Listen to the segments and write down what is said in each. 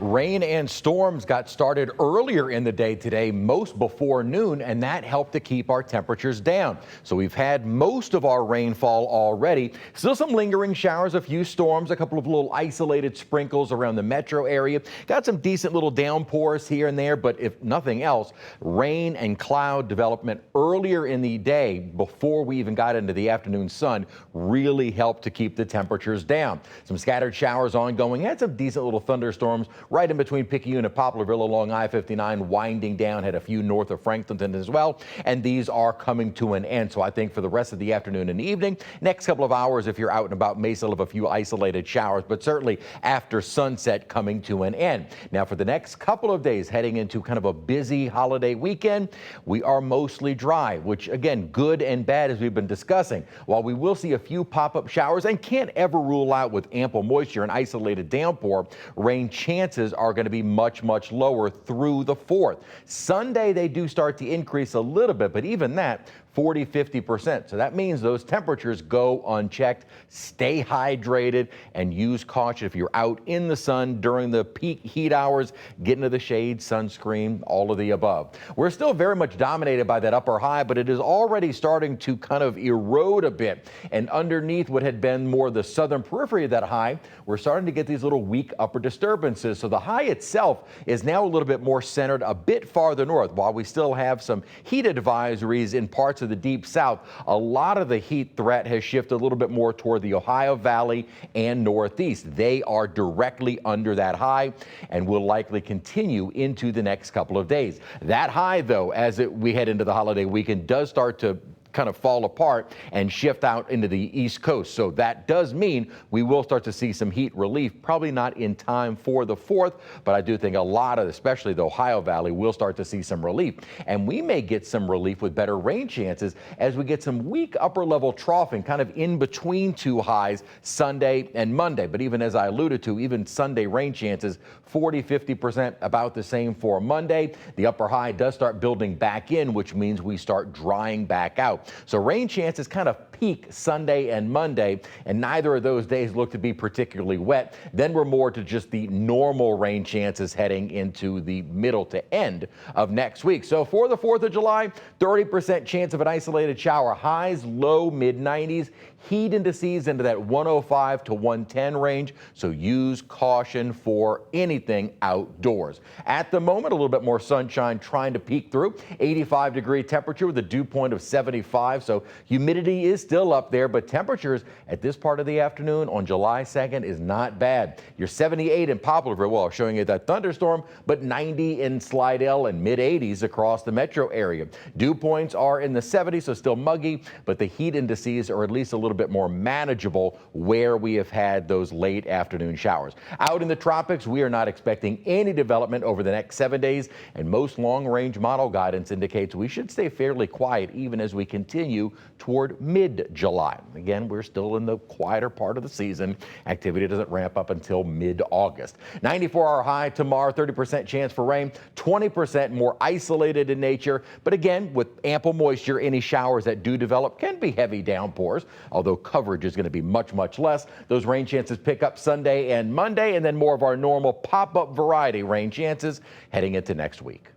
Rain and storms got started earlier in the day today, most before noon, and that helped to keep our temperatures down. So we've had most of our rainfall already. Still some lingering showers, a few storms, a couple of little isolated sprinkles around the metro area. Got some decent little downpours here and there, but if nothing else, rain and cloud development earlier in the day before we even got into the afternoon sun really helped to keep the temperatures down. Some scattered showers ongoing, had some decent little thunderstorms right in between Picayune and Poplarville along I-59, winding down, had a few north of Franklinton as well, and these are coming to an end. So I think for the rest of the afternoon and evening, next couple of hours, if you're out and about, may still have a few isolated showers, but certainly after sunset coming to an end. Now for the next couple of days, heading into kind of a busy holiday weekend, we are mostly dry, which again, good and bad as we've been discussing. While we will see a few pop-up showers and can't ever rule out with ample moisture and isolated downpour, rain chances are going to be much lower through the 4th. Sunday, they do start to increase a little bit, but even that, 40–50%. So that means those temperatures go unchecked. Stay hydrated and use caution if you're out in the sun during the peak heat hours. Get into the shade, sunscreen, all of the above. We're still very much dominated by that upper high, but it is already starting to kind of erode a bit. And underneath what had been more the southern periphery of that high, we're starting to get these little weak upper disturbances. So the high itself is now a little bit more centered a bit farther north. While we still have some heat advisories in parts of the deep south, a lot of the heat threat has shifted a little bit more toward the Ohio Valley and northeast. They are directly under that high and will likely continue into the next couple of days. That high, though, as we head into the holiday weekend, does start to kind of fall apart and shift out into the East Coast. So that does mean we will start to see some heat relief, probably not in time for the 4th, but I do think a lot of, especially the Ohio Valley, will start to see some relief. And we may get some relief with better rain chances as we get some weak upper level troughing kind of in between two highs Sunday and Monday. But even as I alluded to, even Sunday rain chances, 40–50%, about the same for Monday. The upper high does start building back in, which means we start drying back out. So rain chances kind of peak Sunday and Monday, and neither of those days look to be particularly wet. Then we're more to just the normal rain chances heading into the middle to end of next week. So for the 4th of July, 30% chance of an isolated shower. Highs low mid-90s. Heat indices into that 105 to 110 range. So use caution for anything outdoors. At the moment, a little bit more sunshine trying to peek through. 85-degree temperature with a dew point of 75. So humidity is still up there, but temperatures at this part of the afternoon on July 2nd is not bad. You're 78 in Poplarville, well, showing you that thunderstorm, but 90 in Slidell and mid-80s across the metro area. Dew points are in the 70s, so still muggy, but the heat indices are at least a little bit more manageable where we have had those late afternoon showers. Out in the tropics, we are not expecting any development over the next 7 days, and most long-range model guidance indicates we should stay fairly quiet even as we continue toward mid-July. Again, we're still in the quieter part of the season. Activity doesn't ramp up until mid-August. 94-hour high tomorrow, 30% chance for rain, 20% more isolated in nature. But again, with ample moisture, any showers that do develop can be heavy downpours, although coverage is going to be much less. Those rain chances pick up Sunday and Monday, and then more of our normal pop-up variety rain chances heading into next week.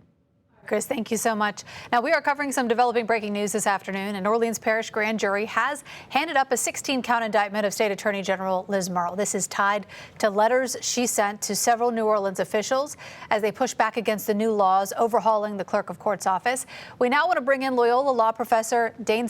Chris, thank you so much. Now, we are covering some developing breaking news this afternoon. An Orleans Parish grand jury has handed up a 16-count indictment of State Attorney General Liz Murrill. This is tied to letters she sent to several New Orleans officials as they push back against the new laws overhauling the clerk of court's office. We now want to bring in Loyola law professor Dane